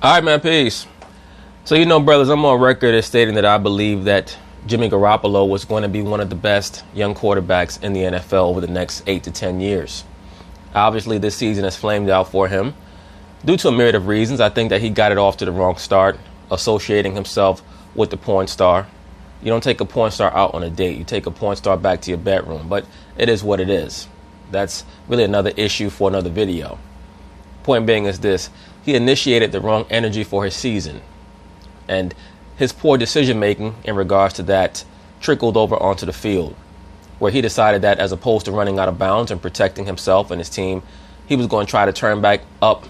All right, man, peace. So, brothers, I'm on record as stating that I believe that Jimmy Garoppolo was going to be one of the best young quarterbacks in the NFL over the next 8 to 10 years. Obviously, this season has flamed out for him due to a myriad of reasons. I think that he got it off to the wrong start, associating himself with the porn star. You don't take a porn star out on a date. You take a porn star back to your bedroom. But it is what it is. That's really another issue for another video. Point being is this. He initiated the wrong energy for his season. And his poor decision-making in regards to that trickled over onto the field, where he decided that as opposed to running out of bounds and protecting himself and his team, he was going to try to turn back up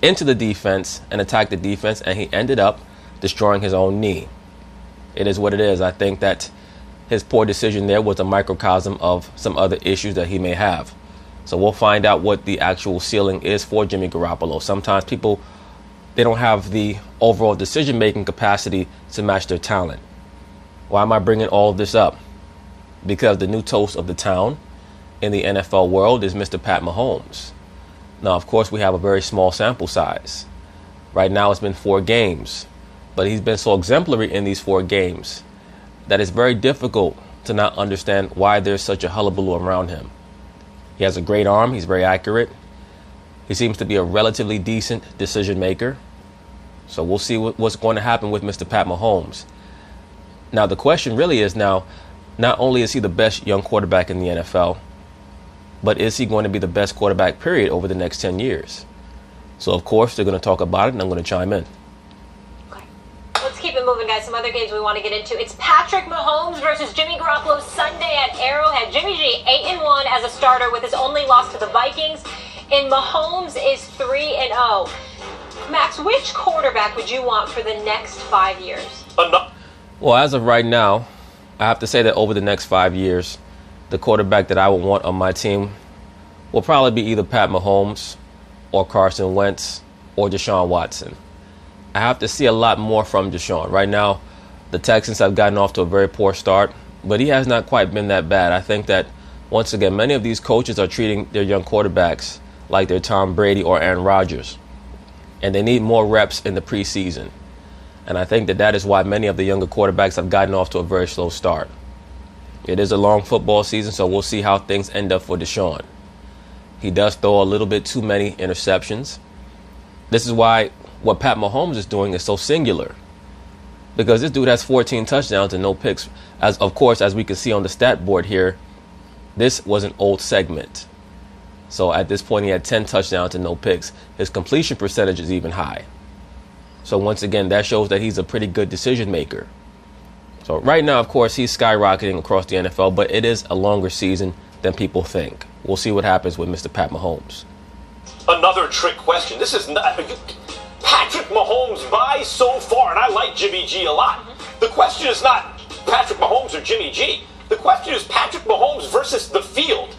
into the defense and attack the defense, and he ended up destroying his own knee. It is what it is. I think that his poor decision there was a microcosm of some other issues that he may have. So we'll find out what the actual ceiling is for Jimmy Garoppolo. Sometimes people, they don't have the overall decision-making capacity to match their talent. Why am I bringing all of this up? Because the new toast of the town in the NFL world is Mr. Pat Mahomes. Now, of course, we have a very small sample size. Right now, it's been 4 games. But he's been so exemplary in these 4 games that it's very difficult to not understand why there's such a hullabaloo around him. He has a great arm. He's very accurate. He seems to be a relatively decent decision maker. So we'll see what's going to happen with Mr. Pat Mahomes. Now, the question really is now, not only is he the best young quarterback in the NFL, but is he going to be the best quarterback, period, over the next 10 years? So, of course, they're going to talk about it, and I'm going to chime in. Keep it moving, guys. Some other games we want to get into. It's Patrick Mahomes versus Jimmy Garoppolo Sunday at Arrowhead. Jimmy G 8-1 as a starter with his only loss to the Vikings, and Mahomes is 3-0. Max, which quarterback would you want for the next 5 years? Well, as of right now, I have to say that over the next 5 years, the quarterback that I would want on my team will probably be either Pat Mahomes or Carson Wentz or Deshaun Watson. I have to see a lot more from Deshaun. Right now, the Texans have gotten off to a very poor start, but he has not quite been that bad. I think that, once again, many of these coaches are treating their young quarterbacks like they're Tom Brady or Aaron Rodgers, and they need more reps in the preseason. And I think that that is why many of the younger quarterbacks have gotten off to a very slow start. It is a long football season, so we'll see how things end up for Deshaun. He does throw a little bit too many interceptions. This is why what Pat Mahomes is doing is so singular, because this dude has 14 touchdowns and no picks. As of course, as we can see on the stat board here, this was an old segment. So at this point, he had 10 touchdowns and no picks. His completion percentage is even high. So once again, that shows that he's a pretty good decision maker. So right now, of course, he's skyrocketing across the NFL, but it is a longer season than people think. We'll see what happens with Mr. Pat Mahomes. Another trick question. This is not Patrick Mahomes by so far, and I like Jimmy G a lot. The question is not Patrick Mahomes or Jimmy G. The question is Patrick Mahomes versus the field.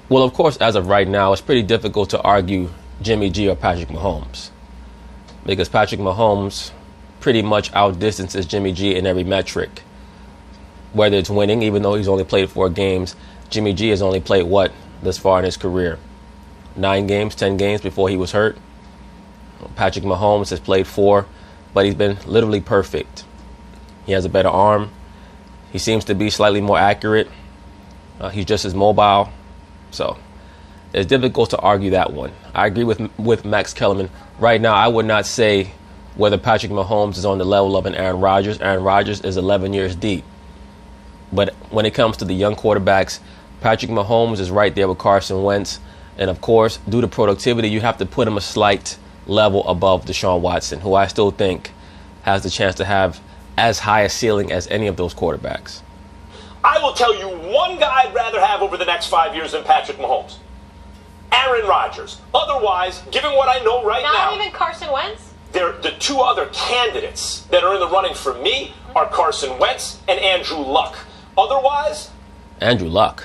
Well, of course, as of right now, it's pretty difficult to argue Jimmy G or Patrick Mahomes, because Patrick Mahomes pretty much outdistances Jimmy G in every metric. Whether it's winning, even though he's only played 4 games, Jimmy G has only played what this far in his career? 9 games, 10 games before he was hurt. Patrick Mahomes has played 4, but he's been literally perfect. He has a better arm. He seems to be slightly more accurate. He's just as mobile. So it's difficult to argue that one. I agree with Max Kellerman. Right now, I would not say whether Patrick Mahomes is on the level of an Aaron Rodgers. Aaron Rodgers is 11 years deep. But when it comes to the young quarterbacks, Patrick Mahomes is right there with Carson Wentz. And of course, due to productivity, you have to put him a slight level above Deshaun Watson, who I still think has the chance to have as high a ceiling as any of those quarterbacks. I will tell you one guy I'd rather have over the next 5 years than Patrick Mahomes. Aaron Rodgers. Otherwise, given what I know right now... Not even Carson Wentz? The 2 other candidates that are in the running for me are Carson Wentz and Andrew Luck. Otherwise... Andrew Luck.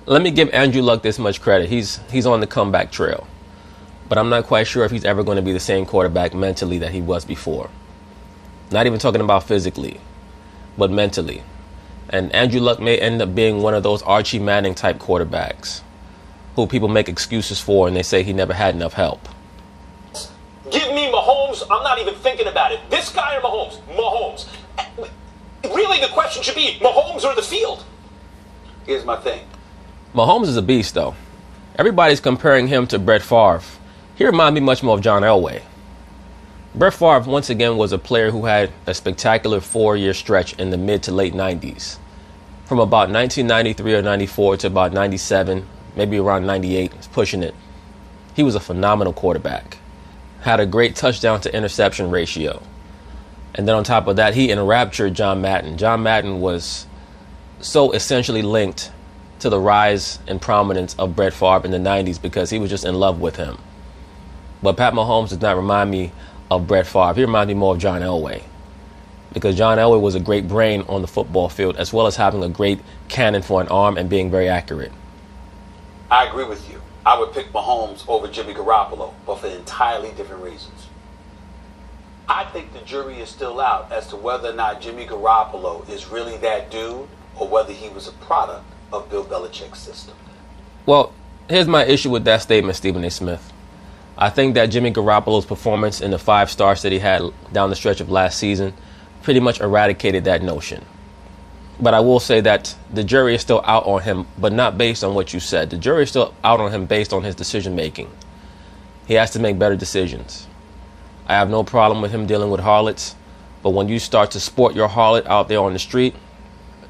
Let me give Andrew Luck this much credit. He's on the comeback trail. But I'm not quite sure if he's ever going to be the same quarterback mentally that he was before. Not even talking about physically, but mentally. And Andrew Luck may end up being one of those Archie Manning type quarterbacks who people make excuses for and they say he never had enough help. Give Mahomes, I'm not even thinking about it. This guy or Mahomes? Mahomes. Really, the question should be Mahomes or the field. Here's my thing. Mahomes is a beast, though. Everybody's comparing him to Brett Favre. He reminds me much more of John Elway. Brett Favre, once again, was a player who had a spectacular 4-year stretch in the mid to late 90s. From about 1993 or 94 to about 97, maybe around 98, pushing it. He was a phenomenal quarterback. Had a great touchdown to interception ratio. And then on top of that, he enraptured John Madden. John Madden was so essentially linked to the rise and prominence of Brett Favre in the 90s because he was just in love with him. But Pat Mahomes does not remind me of Brett Favre. He reminds me more of John Elway. Because John Elway was a great brain on the football field, as well as having a great cannon for an arm and being very accurate. I agree with you. I would pick Mahomes over Jimmy Garoppolo, but for entirely different reasons. I think the jury is still out as to whether or not Jimmy Garoppolo is really that dude or whether he was a product of Bill Belichick's system. Well, here's my issue with that statement, Stephen A. Smith. I think that Jimmy Garoppolo's performance in the 5 starts that he had down the stretch of last season pretty much eradicated that notion. But I will say that the jury is still out on him, but not based on what you said. The jury is still out on him based on his decision making. He has to make better decisions. I have no problem with him dealing with harlots, but when you start to sport your harlot out there on the street,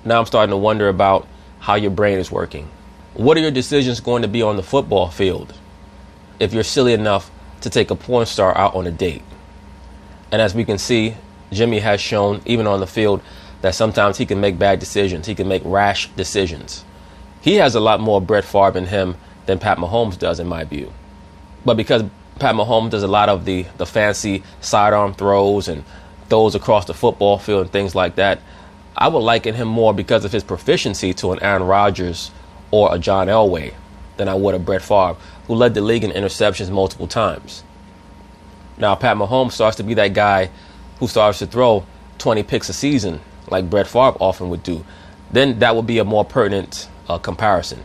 now I'm starting to wonder about how your brain is working. What are your decisions going to be on the football field if you're silly enough to take a porn star out on a date? And as we can see, Jimmy has shown, even on the field, that sometimes he can make bad decisions. He can make rash decisions. He has a lot more Brett Favre in him than Pat Mahomes does, in my view. But because Pat Mahomes does a lot of the fancy sidearm throws and throws across the football field and things like that, I would liken him more because of his proficiency to an Aaron Rodgers or a John Elway than I would a Brett Favre, who led the league in interceptions multiple times. Now, Pat Mahomes starts to be that guy who starts to throw 20 picks a season like Brett Favre often would do. Then that would be a more pertinent comparison.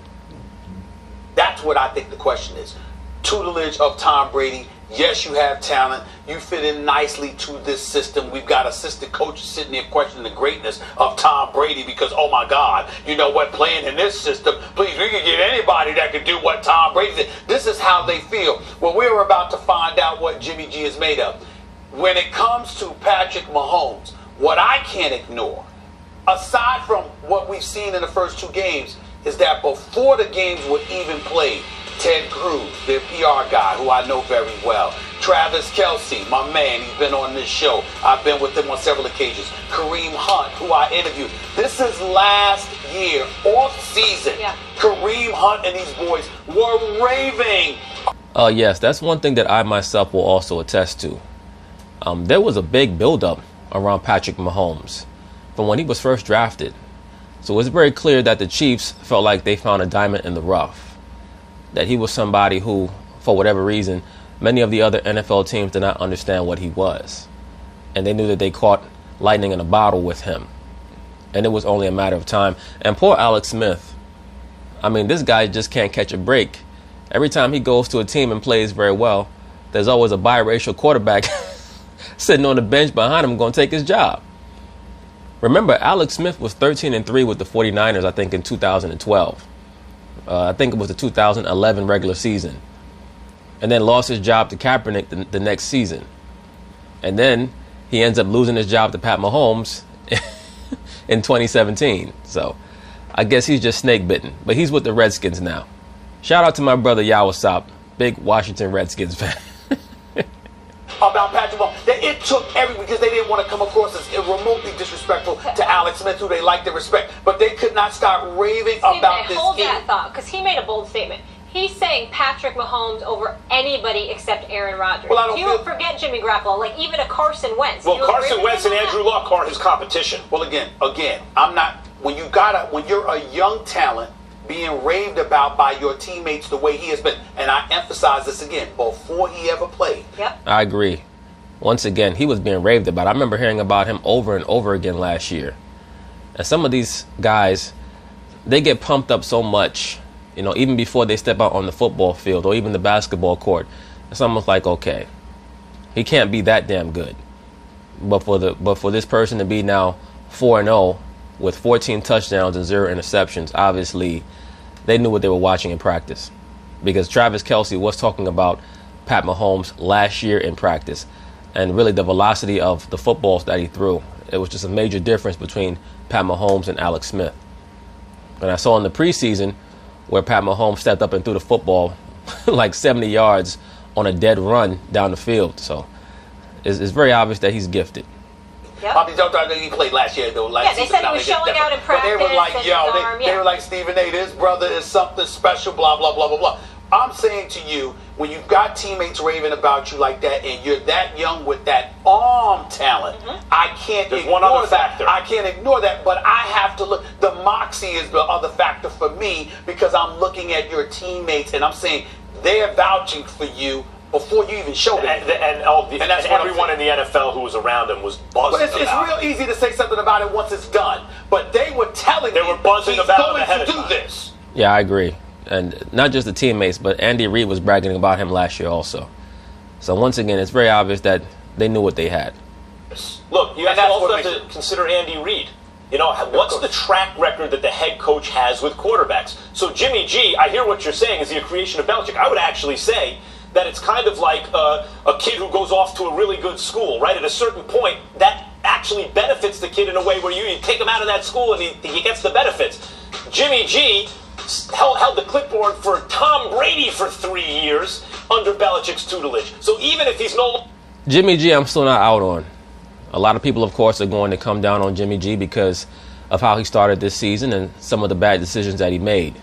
That's what I think the question is. Tutelage of Tom Brady. Yes, you have talent. You fit in nicely to this system. We've got assistant coaches sitting there questioning the greatness of Tom Brady because, oh my God, you know what, playing in this system, please, we can get anybody that can do what Tom Brady did. This is how they feel. Well, we're about to find out what Jimmy G is made of. When it comes to Patrick Mahomes, what I can't ignore, aside from what we've seen in the first 2 games, is that before the games were even played, Ted Cruz, their PR guy, who I know very well, Travis Kelce, my man, he's been on this show. I've been with him on several occasions. Kareem Hunt, who I interviewed. This is last year, off season. Yeah. Kareem Hunt and these boys were raving. Yes, that's one thing that I myself will also attest to. There was a big buildup around Patrick Mahomes from when he was first drafted. So it's very clear that the Chiefs felt like they found a diamond in the rough. That he was somebody who, for whatever reason, many of the other NFL teams did not understand what he was. And they knew that they caught lightning in a bottle with him. And it was only a matter of time. And poor Alex Smith. I mean, this guy just can't catch a break. Every time he goes to a team and plays very well, there's always a biracial quarterback sitting on the bench behind him going to take his job. Remember, Alex Smith was 13-3 with the 49ers, I think, in 2012. I think it was the 2011 regular season. And then lost his job to Kaepernick the next season. And then he ends up losing his job to Pat Mahomes in 2017. So I guess he's just snake bitten. But he's with the Redskins now. Shout out to my brother Yawasop, big Washington Redskins fan. About Patrick Mahomes, that it took because they didn't want to come across as remotely disrespectful to Alex Smith, who they liked and respect, but they could not stop raving about this. Hold that thought, because he made a bold statement. He's saying Patrick Mahomes over anybody except Aaron Rodgers. Well, you don't forget Jimmy Garoppolo, like even a Carson Wentz. Well, Carson Wentz and Andrew Luck aren't his competition. Well, again, I'm not. When you're a young talent being raved about by your teammates the way he has been, and I emphasize this again, before he ever played. Yep. I agree. Once again, he was being raved about. I remember hearing about him over and over again last year. And some of these guys, they get pumped up so much, even before they step out on the football field or even the basketball court. It's almost like, okay, He can't be that damn good. But for this person to be now 4-0 with 14 touchdowns and 0 interceptions, obviously they knew what they were watching in practice. Because Travis Kelce was talking about Pat Mahomes last year in practice, and really the velocity of the footballs that he threw. It was just a major difference between Pat Mahomes and Alex Smith. And I saw in the preseason where Pat Mahomes stepped up and threw the football like 70 yards on a dead run down the field. So it's very obvious that he's gifted. Yep. He played last year, though. Yeah, they said he was showing out in practice. But they were like, they were like, Stephen A., this brother is something special, blah, blah, blah, blah, blah. I'm saying to you, when you've got teammates raving about you like that and you're that young with that arm talent, I can't There's ignore one other that. factor. I can't ignore that, but I have to look. The moxie is the other factor for me because I'm looking at your teammates and I'm saying they're vouching for you before you even showed it. And everyone in the NFL who was around him was buzzing It's real easy to say something about it once it's done, but they were telling They were buzzing he's about him going ahead to of do time. this. Yeah, I agree. And not just the teammates, but Andy Reid was bragging about him last year also. So once again, it's very obvious that they knew what they had. Look, you also have to consider Andy Reid. You know, what's the track record that the head coach has with quarterbacks? So Jimmy G, I hear what you're saying is the creation of Belichick. I would actually say that it's kind of like a kid who goes off to a really good school, right? At a certain point, that actually benefits the kid in a way where you take him out of that school and he gets the benefits. Jimmy G held the clipboard for Tom Brady for 3 years under Belichick's tutelage. So even if he's no... Jimmy G, I'm still not out on. A lot of people, of course, are going to come down on Jimmy G because of how he started this season and some of the bad decisions that he made.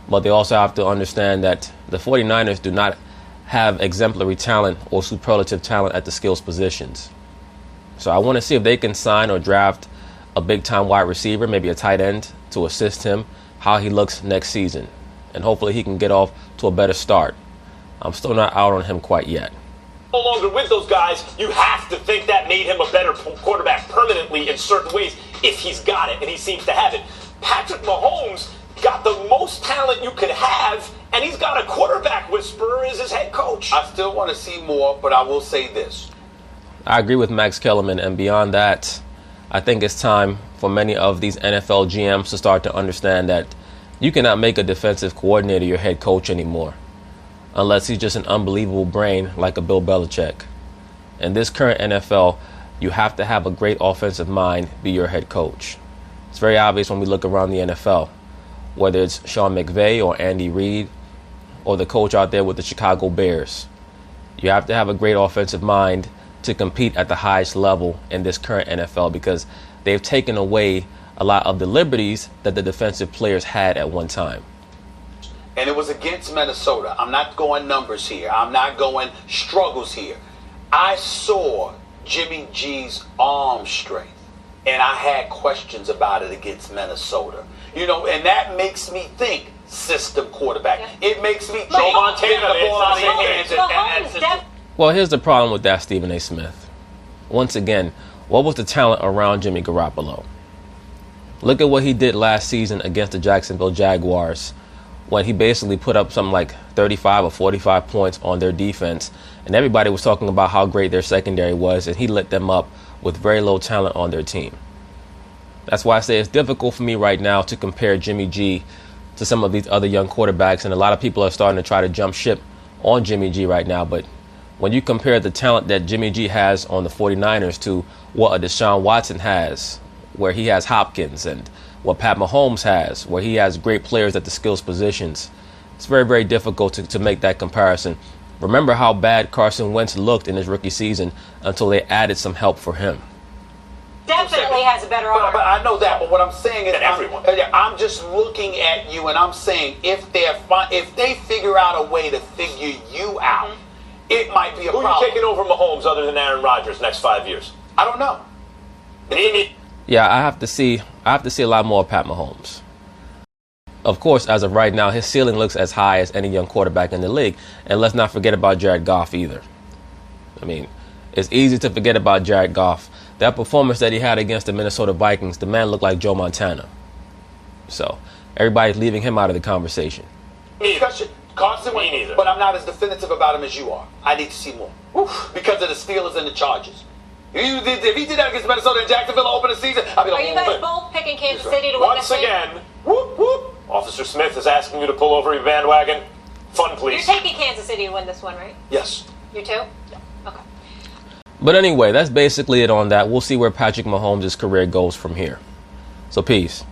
But they also have to understand that the 49ers do not have exemplary talent or superlative talent at the skills positions. So I want to see if they can sign or draft a big-time wide receiver, maybe a tight end, to assist him, how he looks next season. And hopefully he can get off to a better start. I'm still not out on him quite yet. No longer with those guys, you have to think that made him a better quarterback permanently in certain ways if he's got it, and he seems to have it. Patrick Mahomes got the most talent you could have, and he's got a quarterback whisperer as his head coach. I still want to see more, but I will say this. I agree with Max Kellerman, and beyond that, I think it's time for many of these NFL GMs to start to understand that you cannot make a defensive coordinator your head coach anymore unless he's just an unbelievable brain like a Bill Belichick. In this current NFL, you have to have a great offensive mind be your head coach. It's very obvious when we look around the NFL, whether it's Sean McVay or Andy Reid or the coach out there with the Chicago Bears. You have to have a great offensive mind to compete at the highest level in this current NFL because they've taken away a lot of the liberties that the defensive players had at one time. And it was against Minnesota. I'm not going numbers here. I'm not going struggles here. I saw Jimmy G's arm strength, and I had questions about it against Minnesota. You know, and that makes me think system quarterback. Yeah. It makes me think Joe Montana, get the ball out of your hands. Mahomes Well, here's the problem with that, Stephen A. Smith. Once again, what was the talent around Jimmy Garoppolo? Look at what he did last season against the Jacksonville Jaguars when he basically put up something like 35 or 45 points on their defense, and everybody was talking about how great their secondary was, and he lit them up with very low talent on their team. That's why I say it's difficult for me right now to compare Jimmy G to some of these other young quarterbacks, and a lot of people are starting to try to jump ship on Jimmy G right now, but when you compare the talent that Jimmy G has on the 49ers to what a Deshaun Watson has, where he has Hopkins, and what Pat Mahomes has, where he has great players at the skills positions, it's very, very difficult to make that comparison. Remember how bad Carson Wentz looked in his rookie season until they added some help for him. definitely has a better arm. But I know that. But what I'm saying is, everyone. I'm just looking at you, and I'm saying if they figure out a way to figure you out, it might be a Who problem. are you taking over Mahomes other than Aaron Rodgers next 5 years? I don't know. Yeah, I have to see a lot more of Pat Mahomes. Of course, as of right now, his ceiling looks as high as any young quarterback in the league. And let's not forget about Jared Goff either. I mean, it's easy to forget about Jared Goff. That performance that he had against the Minnesota Vikings, the man looked like Joe Montana. So everybody's leaving him out of the conversation. Discussion. Carson Me Wentz, neither. but I'm not as definitive about him as you are. I need to see more. Because of the Steelers and the Chargers. If he did that against Minnesota and Jacksonville to open the season, I'd be like, Are you guys both picking Kansas City to win Once this game? again, whoop, whoop. Officer Smith is asking you to pull over your bandwagon. Fun, You're please. taking Kansas City to win this one, right? yes. You too? Yeah. Okay. But anyway, that's basically it on that. We'll see where Patrick Mahomes' career goes from here. So peace.